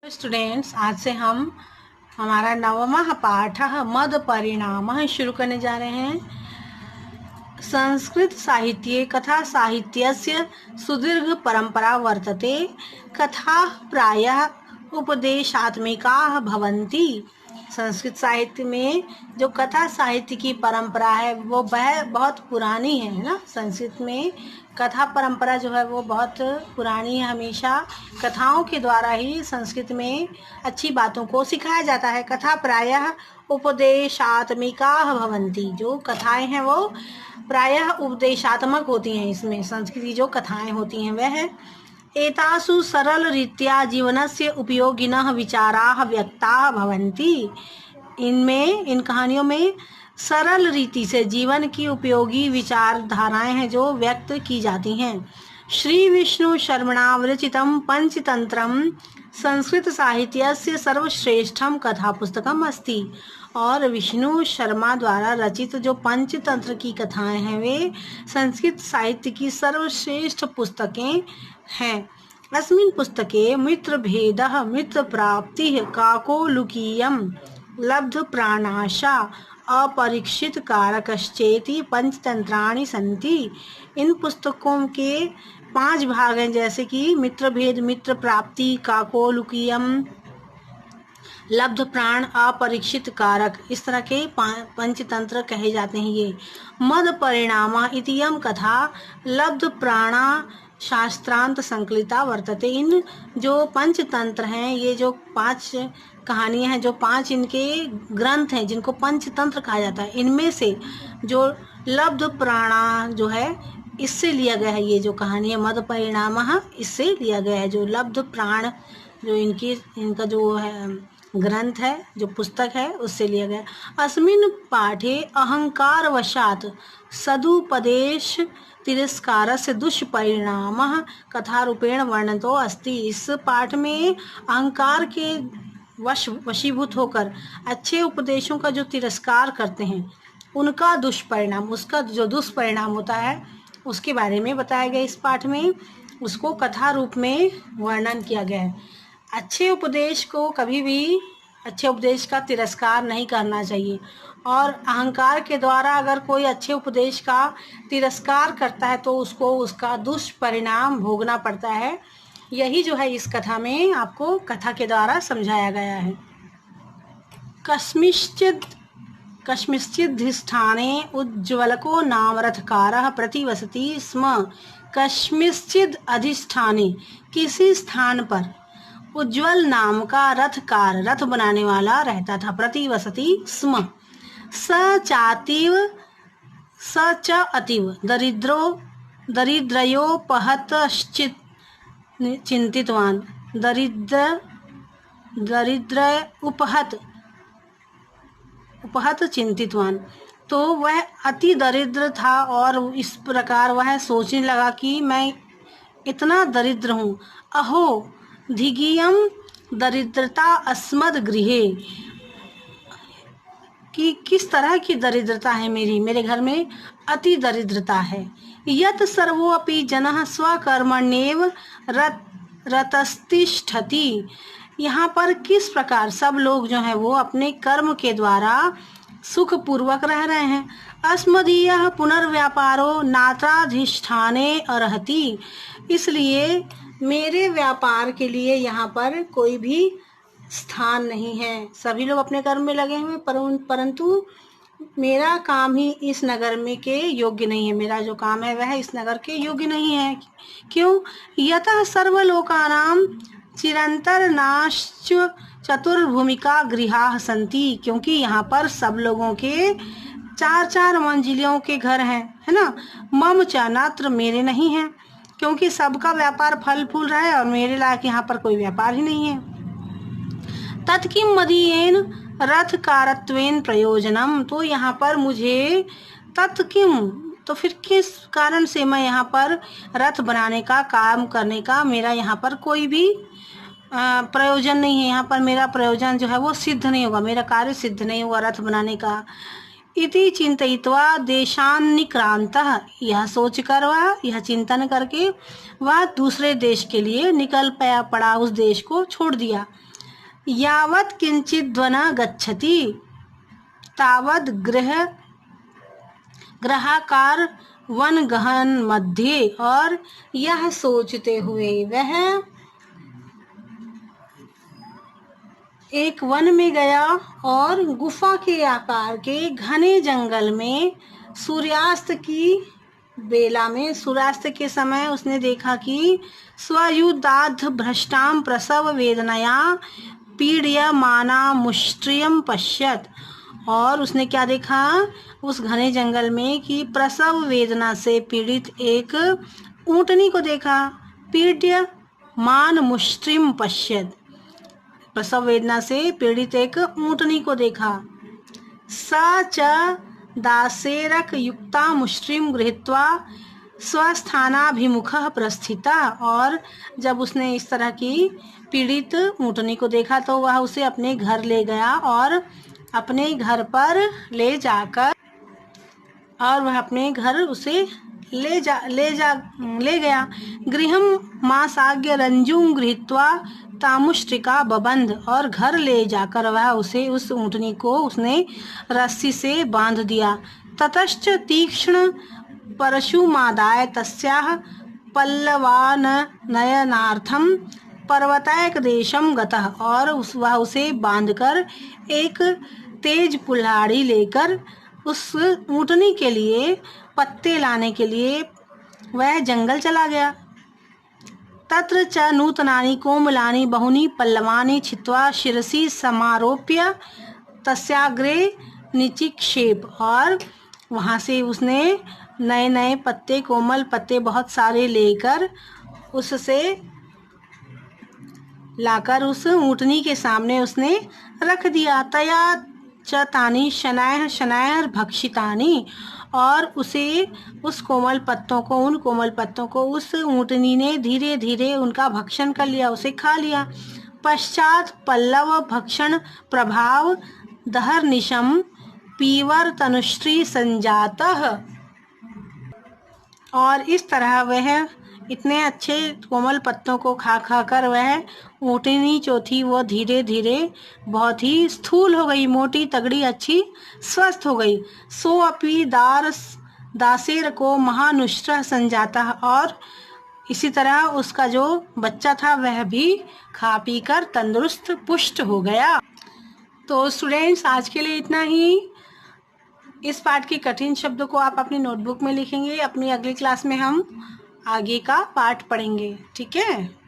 Students, आज से हम हमारा नवमः पाठः मद परिणामः शुरू करने जा रहे हैं। संस्कृत साहित्ये कथा साहित्यस्य सुदीर्घ परंपरा वर्तते। कथाः प्रायः उपदेशात्मिकाः भवन्ति। संस्कृत साहित्य में जो कथा साहित्य की परंपरा है वो वह बहुत पुरानी है ना। संस्कृत में कथा परंपरा जो है वो बहुत पुरानी है। हमेशा कथाओं के द्वारा ही संस्कृत में अच्छी बातों को सिखाया जाता है। कथा प्रायः उपदेशात्मिकाः भवन्ति। जो कथाएं हैं वो प्रायः उपदेशात्मक होती हैं। इसमें संस्कृत की जो कथाएं होती हैं वह है एतासु सरल रीत्या जीवनस्य उपयोगिनः विचाराः व्यक्ताः भवन्ति। इनमें इन कहानियों में सरल रीति से जीवन की उपयोगी विचारधाराएं हैं जो व्यक्त की जाती हैं। श्री विष्णु शर्मणा विरचितं पंचतंत्रम संस्कृत साहित्यस्य सर्वश्रेष्ठम कथा पुस्तकम अस्ति। और विष्णु शर्मा द्वारा रचित जो पंचतंत्र की कथाएं हैं वे संस्कृत साहित्य की सर्वश्रेष्ठ पुस्तकें हैं। अस्मिन् पुस्तके मित्रभेदः मित्रप्राप्तिः काकोलुकीयं लब्धप्राणाशा अपरीक्षित कारकश्चेति पंचतंत्राणि सन्ति। इन पुस्तकों के 5 भाग हैं, जैसे कि मित्रभेद, मित्र प्राप्ति, काकोलुकीयम, लब्ध प्राण, अपरीक्षित कारक, इस तरह के पंचतंत्र कहे जाते हैं। ये मद परिणामा इतियम कथा लब्ध प्राणा शास्त्रांत संकलिता वर्तते। इन जो पंचतंत्र हैं, ये जो 5 कहानियां हैं, जो 5 इनके ग्रंथ हैं जिनको पंचतंत्र कहा जाता है, इनमें से जो लब्ध प्राणा जो है इससे लिया गया है। ये जो कहानी है मद परिणामः इससे लिया गया है। जो लब्ध प्राण जो इनका जो है ग्रंथ है, जो पुस्तक है, उससे लिया गया। अस्मिन् पाठे अहंकार वशात सदुपदेश तिरस्कारस्य दुष्परिणामः कथारूपेण वर्णितो अस्ति। इस पाठ में अहंकार के वशीभूत होकर अच्छे उपदेशों का जो तिरस्कार करते हैं उनका दुष्परिणाम, उसका जो दुष्परिणाम होता है उसके बारे में बताया गया इस पाठ में। उसको कथा रूप में वर्णन किया गया है। अच्छे उपदेश को कभी भी अच्छे उपदेश का तिरस्कार नहीं करना चाहिए, और अहंकार के द्वारा अगर कोई अच्छे उपदेश का तिरस्कार करता है तो उसको उसका दुष्परिणाम भोगना पड़ता है। यही जो है इस कथा में आपको कथा के द्वारा समझाया गया है। कस्मिंश्चिदधिष्ठाने उज्ज्वलको नाम रथकारः प्रतिवसति स्म। कस्मिंश्चिद अधिष्ठाने किसी स्थान पर उज्ज्वल नाम का रथकार, रथ बनाने वाला रहता था। प्रतिवसति स्म। स च अतीव दरिद्रयोपहतश्चित् चिंतितवान। दरिद्र उपहत चिंतितवान। तो वह अति दरिद्र था और इस प्रकार वह सोचने लगा कि मैं इतना दरिद्र हूँ। अहो धिगियम दरिद्रता अस्मद गृहे, कि किस तरह की दरिद्रता है मेरे घर में अति दरिद्रता है। यत सर्वोपि जनः स्वकर्मण्येव रतस्तिष्ठति। यहाँ पर किस प्रकार सब लोग जो हैं वो अपने कर्म के द्वारा सुख पूर्वक रह रहे हैं। अस्मदीयः पुनर्व्यापारो नात्राधिष्ठाने अर्हति। इसलिए मेरे व्यापार के लिए यहाँ पर कोई भी स्थान नहीं है। सभी लोग अपने कर्म में लगे हुए, परंतु मेरा काम ही इस नगर में के योग्य नहीं है। मेरा जो काम है वह इस नगर के योग्य नहीं है। क्यों? यतः सर्वलोकानां चिरंतर नाश्च चतुर्भूमिका गृहाः सन्ति। क्योंकि यहाँ पर सब लोगों के 4-4 मंजिलों के घर हैं, है ना। मम च नात्र, मेरे नहीं है, क्योंकि सबका व्यापार फल फूल रहा है और मेरे लायक यहाँ पर कोई व्यापार ही नहीं है। तत्किं मदीयेन रथकारत्वेन प्रयोजनम। तो यहाँ पर मुझे तत्किं, तो फिर किस कारण से मैं यहाँ पर रथ बनाने का काम करने का मेरा यहाँ पर कोई भी प्रयोजन नहीं है। यहाँ पर मेरा प्रयोजन जो है वो सिद्ध नहीं होगा, मेरा कार्य सिद्ध नहीं होगा रथ बनाने का। इति चिंतयित्वा देशान्निक्रांतः, यह सोचकर वह, यह चिंतन करके वह दूसरे देश के लिए निकल पड़ा, उस देश को छोड़ दिया। यावत् किंचित ध्वनः गच्छति तावत् ग्रहाकार वन गहन मध्य, और यह सोचते हुए वह एक वन में गया और गुफा के आकार के घने जंगल में सूर्यास्त की बेला में, सूर्यास्त के समय उसने देखा कि स्वयुदाध भ्रष्टाम प्रसव वेदनया पीड्यमाना मुष्ट्रियम पश्यत, और उसने क्या देखा उस घने जंगल में कि प्रसव वेदना से पीड़ित एक ऊंटनी को देखा। पीड्यमान मुष्ट्रिम पश्यत, प्रसव वेदना से पीड़ित एक ऊंटनी को देखा। स च दासेरक युक्ता मुष्ट्रिम गृहीत्वा स्वस्थानाभिमुखः प्रस्थिता, और जब उसने इस तरह की पीड़ित ऊंटनी को देखा तो वह उसे अपने घर ले गया और अपने घर पर ले जाकर, और वह अपने घर उसे ले गया। गृहं मासाग्य रंजुं गृहीत्वा तामुष्ट्रिका बबंध, और घर ले जाकर वह उसे उस ऊंटनी को उसने रस्सी से बांध दिया। ततश्च तीक्ष्ण परशुमादाय तस्याः पल्लवान नयनार्थम पर्वतैक देशम गतः, और वह उसे बांधकर एक तेज कुल्हाड़ी लेकर उस ऊंटनी के लिए पत्ते लाने के लिए वह जंगल चला गया। तत्र च नूतनानि कोमलानि बहुनि पल्लवानि छित्त्वा शिरसि समारोप्य तस्याग्रे निचिक्षेप, और वहाँ से उसने नए नए पत्ते, कोमल पत्ते बहुत सारे लेकर उससे लाकर उस ऊंटनी के सामने उसने रख दिया। तया च तानि शनैः शनैः भक्षितानि, और उसे उस कोमल पत्तों को, उन कोमल पत्तों को उस ऊंटनी ने धीरे धीरे उनका भक्षण कर लिया, उसे खा लिया। पश्चात पल्लव भक्षण प्रभाव दहर्निशम पीवर तनुश्री संजातः, और इस तरह वह इतने अच्छे कोमल पत्तों को खा खा कर वह ऊंटनी जो थी वो धीरे धीरे बहुत ही स्थूल हो गई, मोटी तगड़ी अच्छी स्वस्थ हो गई। सो अपी दासेर को महानुष्ट्र संजाता, और इसी तरह उसका जो बच्चा था वह भी खा पी कर तंदुरुस्त पुष्ट हो गया। तो स्टूडेंट्स, आज के लिए इतना ही। इस पाठ के कठिन शब्दों को आप अपनी नोटबुक में लिखेंगे। अपनी अगली क्लास में हम आगे का पाठ पढ़ेंगे। ठीक है।